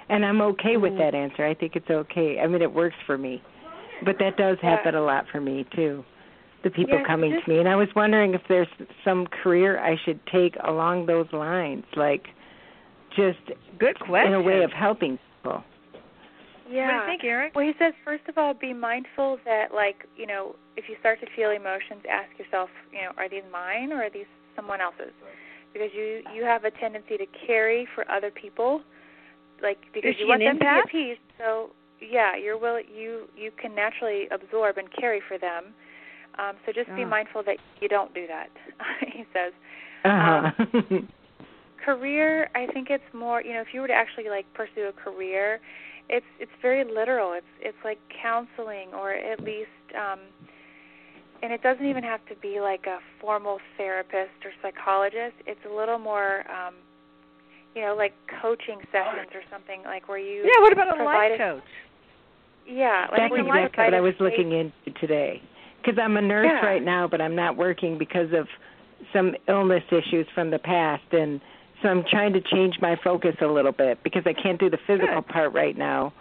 And I'm okay with that answer. I think it's okay. I mean, it works for me. But that does happen a lot for me, too, the people coming to me. And I was wondering if there's some career I should take along those lines, like just good question. In a way of helping people. Yeah. What do you think, Erik? Well, he says, first of all, be mindful that, like, if you start to feel emotions, ask yourself, are these mine or are these someone else's? Because you have a tendency to carry for other people, like because you want them to be at peace. So you can naturally absorb and carry for them. So just be mindful that you don't do that. He says. Career, I think it's more. If you were to actually like pursue a career, it's very literal. It's like counseling, or at least. And it doesn't even have to be like a formal therapist or psychologist. It's a little more, like coaching sessions or something, like where you what about a life coach? Yeah. That's exactly what I was looking into today. Because I'm a nurse right now, but I'm not working because of some illness issues from the past. And so I'm trying to change my focus a little bit because I can't do the physical part right now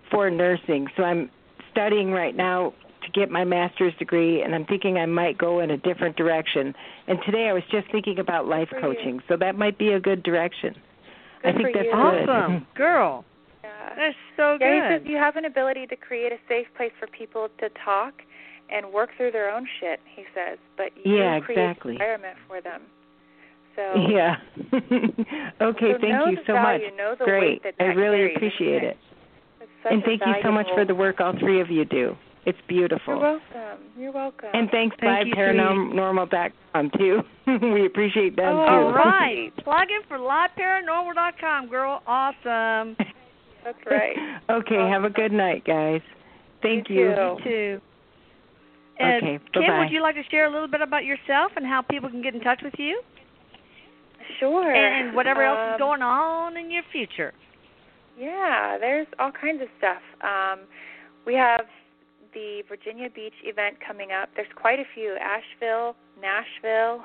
for nursing. So I'm studying right now to get my master's degree, and I'm thinking I might go in a different direction. And today I was just thinking about life coaching, so that might be a good direction. I think that's good. Awesome. Girl. Yeah. That's so good. Yeah, he says you have an ability to create a safe place for people to talk and work through their own shit, he says, but you create an environment for them. So okay, so thank you so much. Great. I really appreciate it. And thank you so much for the work all three of you do. It's beautiful. You're welcome. And thanks LiveParanormal.com, too. We appreciate them, too. All right. Plug in for LiveParanormal.com, girl. Awesome. That's right. Okay, have a good night, guys. Thank you. You too. And okay, Kim, bye-bye. would you like to share a little bit about yourself and how people can get in touch with you? Sure. And whatever else is going on in your future. Yeah, there's all kinds of stuff. We have the Virginia Beach event coming up. There's quite a few. Asheville, Nashville,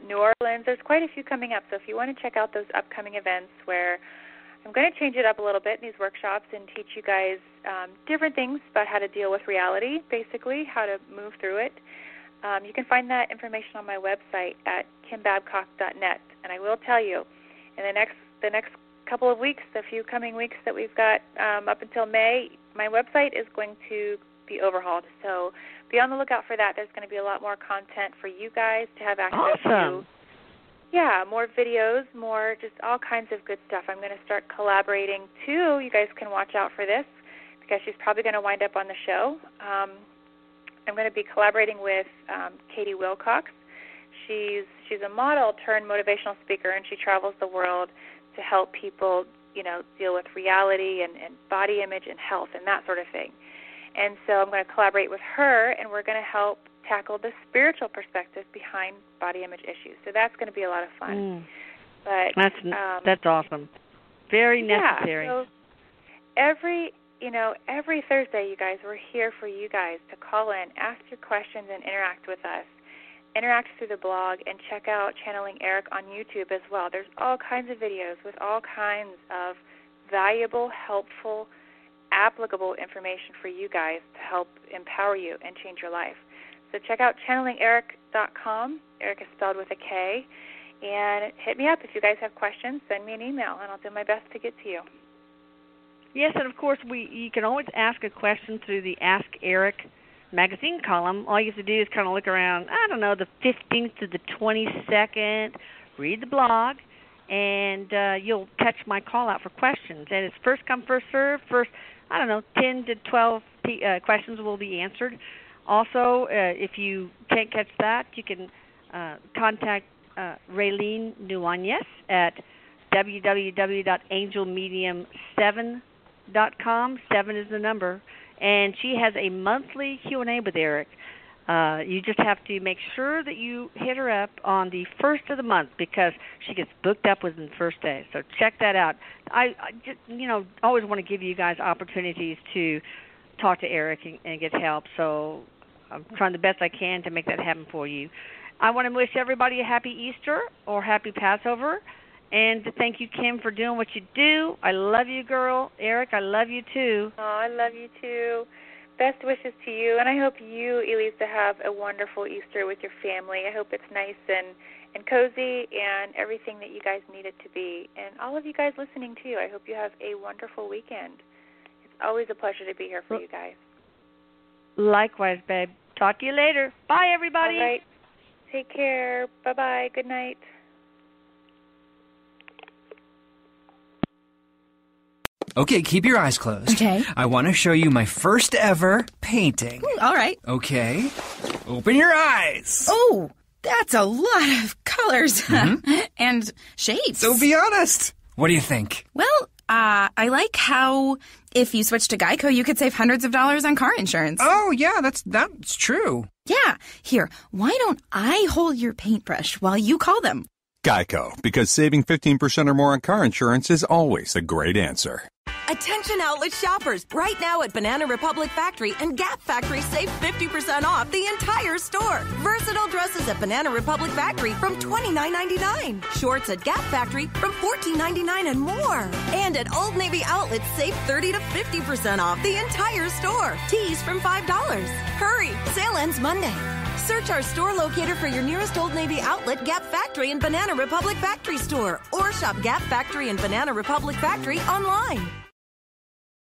New Orleans. There's quite a few coming up. So if you want to check out those upcoming events, where I'm going to change it up a little bit in these workshops and teach you guys different things about how to deal with reality, basically, how to move through it. You can find that information on my website at kimbabcock.net. And I will tell you, in the next couple of weeks, the few coming weeks that we've got up until May, my website is going to be overhauled. So be on the lookout for that. There's going to be a lot more content for you guys to have access to. Yeah, more videos, more just all kinds of good stuff. I'm going to start collaborating, too. You guys can watch out for this because she's probably going to wind up on the show. I'm going to be collaborating with Katie Wilcox. She's a model turned motivational speaker, and she travels the world to help people, deal with reality and body image and health and that sort of thing. And so I'm going to collaborate with her, and we're going to help tackle the spiritual perspective behind body image issues. So that's going to be a lot of fun. But that's awesome. Very necessary. So every every Thursday, you guys, we're here for you guys to call in, ask your questions, and interact with us. Interact through the blog, and check out Channeling Erik on YouTube as well. There's all kinds of videos with all kinds of valuable, helpful, applicable information for you guys to help empower you and change your life. So check out channelingerik.com. Erik is spelled with a K. And hit me up if you guys have questions. Send me an email, and I'll do my best to get to you. Yes, and of course, you can always ask a question through the Ask Erik magazine column. All you have to do is kind of look around, the 15th to the 22nd, read the blog, and you'll catch my call out for questions. And it's first come, first serve. First, 10 to 12 questions will be answered. Also, if you can't catch that, you can contact Raylene Nuanez at www.angelmedium7.com. 7 is the number. And she has a monthly Q&A with Erik. You just have to make sure that you hit her up on the first of the month because she gets booked up within the first day. So check that out. I just, always want to give you guys opportunities to talk to Erik and get help. So I'm trying the best I can to make that happen for you. I want to wish everybody a happy Easter or happy Passover. And to thank you, Kim, for doing what you do. I love you, girl. Erik, I love you, too. Oh, I love you, too. Best wishes to you. And I hope you, Elisa, have a wonderful Easter with your family. I hope it's nice and cozy and everything that you guys need it to be. And all of you guys listening, too, I hope you have a wonderful weekend. It's always a pleasure to be here for you guys. Likewise, babe. Talk to you later. Bye, everybody. All right. Take care. Bye-bye. Good night. Okay, keep your eyes closed. Okay. I want to show you my first ever painting. All right. Okay. Open your eyes. Oh, that's a lot of colors and shapes. So be honest. What do you think? Well, I like how if you switch to Geico, you could save hundreds of dollars on car insurance. Oh, yeah, that's true. Yeah. Here, why don't I hold your paintbrush while you call them? Geico, because saving 15% or more on car insurance is always a great answer. Attention outlet shoppers. Right now at Banana Republic Factory and Gap Factory, save 50% off the entire store. Versatile dresses at Banana Republic Factory from $29.99. Shorts at Gap Factory from $14.99 and more. And at Old Navy Outlets, save 30 to 50% off the entire store. Tees from $5. Hurry, sale ends Monday. Search our store locator for your nearest Old Navy outlet, Gap Factory and Banana Republic Factory store. Or shop Gap Factory and Banana Republic Factory online.